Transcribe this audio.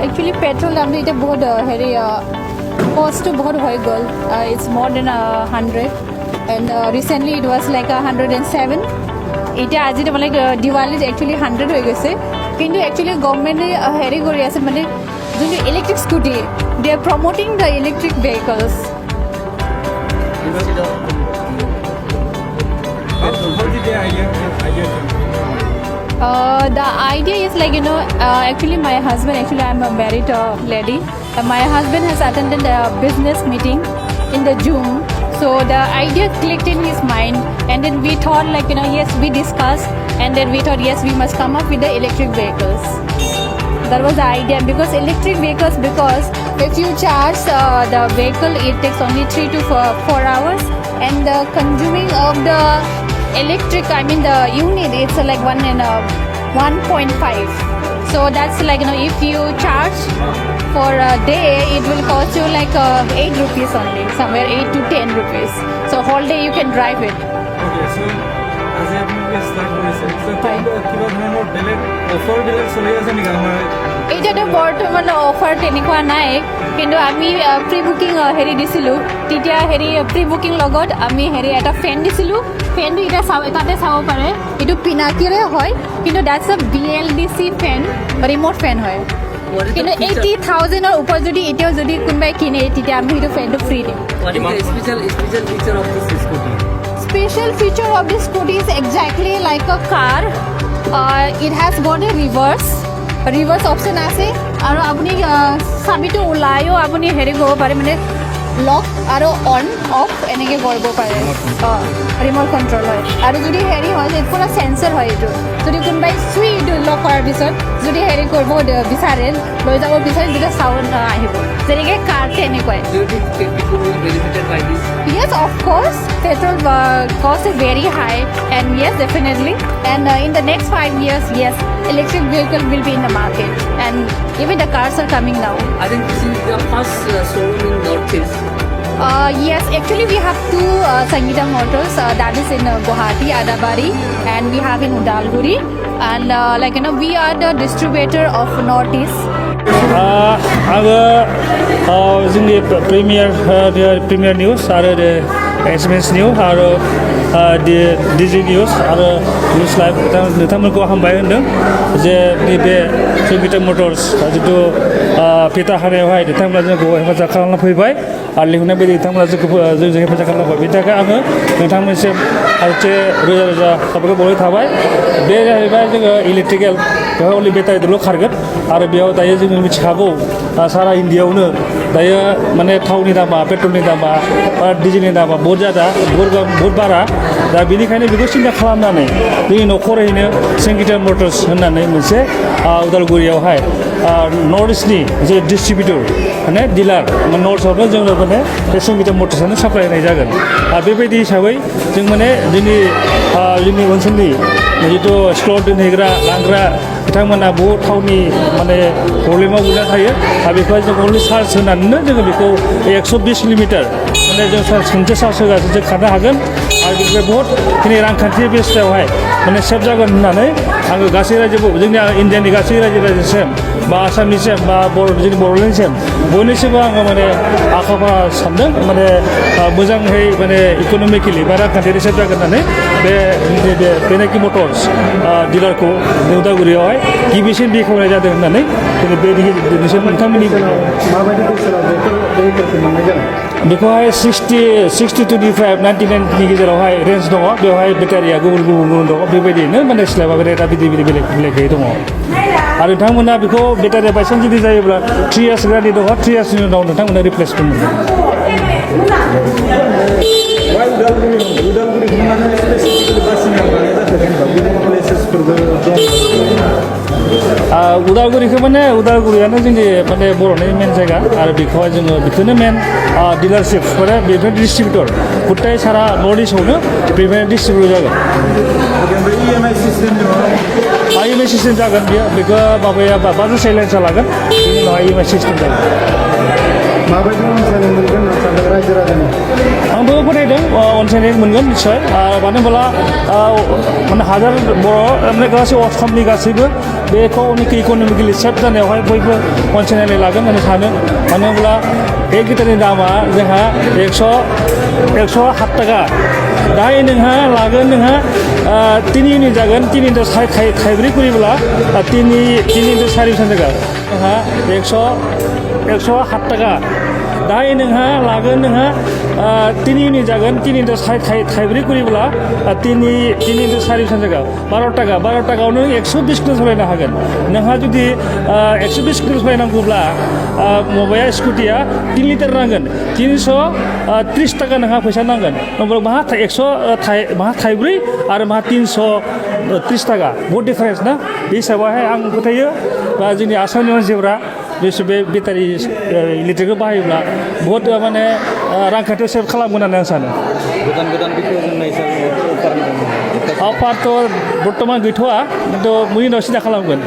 Actually petrol दाम इतना बहुत हेरी कॉस्ट बहुत हो गल it's more than 100 and recently it was like 107 इतना आज लाइक दिवाली एक्चुअली 100 हो गए किन्तु एक्चुअली गवर्नमेंटे हेरी कर माने जो electric scooty they are promoting the electric vehicles the idea is like actually my husband I'm a married lady and my husband has attended a business meeting in the June, so the idea clicked in his mind and then we thought like yes, we discussed and then we thought yes, we must come up with the electric vehicles. That was the idea because electric vehicles, because if you charge the vehicle it takes only 3 to 4 hours and the consuming of the electric the unit it's like 1.5, so that's like if you charge for a day it will cost you like 8 rupees only, somewhere 8 to 10 rupees, so whole day you can drive it. Okay, so as I start করেছে so কিবা ধৰণৰ বেলেগ offer বিলাক চলি আছে নেকি আমাৰ এটাতে বৰ্তমান অফাৰ তেনেকুৱা নাই কিন্তু আমি প্ৰি বুকিং হেৰি দিছিলোঁ তেতিয়া হেৰি প্ৰি বুকিং লগত আমি হেৰি এটা ফেন দিছিলোঁ ফেনটো এতিয়া তাতে চাব পাৰে এইটো পিনাকিৰে হয় কিন্তু দ্যাটছ আ BLDC ফেন ৰিম'ট ফেন হয় কিন্তু 80,000ৰ ওপৰত যদি এতিয়াও যদি কোনোবাই কিনে তেতিয়া আমি সেইটো ফেনটো ফ্ৰী দিম Special feature of this scooty is exactly like a car. It has got a reverse option আছে আৰু আপুনি চাবিটো ওলায়ো আপুনি হেৰি কৰিব পাৰে মানে লক আৰু অন অফ এনেকৈ কৰিব পাৰে ৰিম'ট কণ্ট্ৰল হয় আৰু যদি হেৰি হয় এইটো পুৰা চেঞ্চৰ হয় এইটো যদি কোনোবাই চুই এইটো লক কৰাৰ পিছত যদি হেৰি কৰিব বিচাৰে লৈ যাব বিচাৰে তেতিয়া চাউণ্ড আহিব যেনেকৈ কাৰ তেনেকুৱাই Yes, of course. Petrol cost is very high, and yes, definitely. And in the next 5 years, yes, electric vehicle will be in the market, and even the cars are coming now. I think this is the first showroom in Northeast. Yes, actually we have two Sangeeta Motors. That is in Guwahati, Adabari, and we have in Udalguri. And we are the distributor of Northeast. आङो जोंनि premier news आरो SMS news आरो DG news आरो news live नोंथांमोनखौ हामबाय होनदों जे नैबे संगीता मटर्स जिथु फिथा हानायावहाय नोंथांमोना जोंखौ हेफाजाब खालामना फैबाय आरो लिंहरनाय बायदि नोंथांमोना जोंजों हेफाजाब खालामबाय बेनि थाखाय आङो नोंथांमोननिसिम आरोसे रोजा रोजा साबायखर बावनाय थाबाय बे जाहैबाय जोङो इलेक्ट्रिकेल बेवहाय अनलि बेटारिजोंल' खारगोन आरो बेयाव दायो जोङो मिथिखागौ सारा इण्डियायावनो दायो माने थावनि दामा पेट्रलनि दामा बा डिजेलनि दामा बहुत बारा दा बेनिखायनो बेखौ सिन्था खालामनानै जोंनि न'खरैनो संगीता मटर्स होननानै मोनसे उदालगुरियावहाय नर्थ इस्टनि जे डिस्ट्रिबिउटर माने डिलार नर्थ साउथआव जोंनो माने बे संगीता मटर्सआनो साप्लाय होनाय जागोन बेबायदि हिसाबै जों माने जोंनि ओनसोलनि जिथु स्ट'र दोनहैग्रा लांग्रा बिथांमोना बहुद थावनि माने प्रब्लेमाव गोलैना थायो बेखौहाय जों अनलि चार्ज होनानैनो जोङो बेखौ 120 किल'मिटार माने जों खनसे चार्ज होगासिनो जों खारनो हागोन आरो बेनिफ्राय बहुद दिनै रांखान्थि बेबस्थायावहाय माने सेफ जागोन होननानै आङो गासै रायजो जोंनि इण्डियानि गासै रायजोसिम बा आसामनिसिम बा जोंनि बड'लेण्डसिम बयनिसिमबो आङो माने आखा फाखा सानदों माने मोजाङै माने इक'नमिकेलि बा रांखान्थियारि सेफ जागोन होननानै बे बेनाकि मटर्स डिलारखौ उदालगुरियावहाय गिबिसिन बेखेवनाय जादों होननानै जोङो बिसोर नोंथांमोननि माबायदि बोसोराव बेफोरखौ मोननाय जागोन बेखौहाय 60-25 99नि गेजेरावहाय रेन्ज दङ बेवहाय बेटारिया गुबुन दङ बेबायदिनो माने स्लेबा रेटआ बेलेगै दङ आरो नोंथांमोना बेखौ बेटारिया बायसान्स जुदि जायोब्ला 3 इयार्स ग्रान्टि दङ 3 इयार्सनि उनाव नोंथांमोना रिप्लेसमेन्ट मोनगोन उदालगुरिखौ माने उदालगुरियानो जोंनि माने बर'नि मेन जायगा आरो बेखौहाय जोङो बेखौनो मेन डिलारशिप माने बेनिफ्राय डिस्ट्रिबिउटर गथाय सारा नर्थ इस्टआवनो बेनिफ्राय डिस्ट्रिबिउटर जागोन EMI सिस्टेम जागोन बेखौ माबाया बाजार साइलेन्सआ लागोन बेनि उनावहाय EMI सिस्टेम जागोन माबायदि अनसायनाय मोनगोन रायजो राजानि आंबो फोथायदों अनसायनाय मोनगोन निस्सय मानो होनब्ला माने हाजार बर' माने गासै असमनि गासैबो बेखौ इक'नमिकेलि सेफ जानायावहाय बयबो अनसायनानै लागोन होननानै सानो मानो होनब्ला बे गिटारनि दामा जोंहा 107 थाखा दायो नोंहा लागोन नोंहा 3 इउनिट जागोन 3 इन्टु थाइब्रै करिब्ला 3 इन्टु 4 बेसेबां जागोन जोंहा 107 थाखा दायो नोंहा लागोन नोंहा 3 इउनिट जागोन 3 इन्टु थाइब्रै करिब्ला 3 इन्टु 4 बेसेबां जागोन 12 थाखायाव नों 120 किल' सालायनो हागोन नोंहा जुदि 120 किल' सालायनांगौब्ला माबाया स्कुटिया 3 लिटार नांगोन 330 थाखा नोंहा फैसा नांगोन होमब्ला माहा 100 माहा थाइब्रै आरो माहा 330 थाखा बहुत डिफारेन्स ना बे हिसाबावहाय आं फोथायो बा जोंनि आसामनि मानसिफ्रा बे बेटारि इलेक्ट्रिकखौ बाहायोब्ला बहुत माने रांखान्थियाव सेभ खालामगोन होननानै आं सानो गोदान बिखौ अफारथ' बर्थमान गैथ'वा खिन्थु मुनि उनाव सिन्था खालामगोन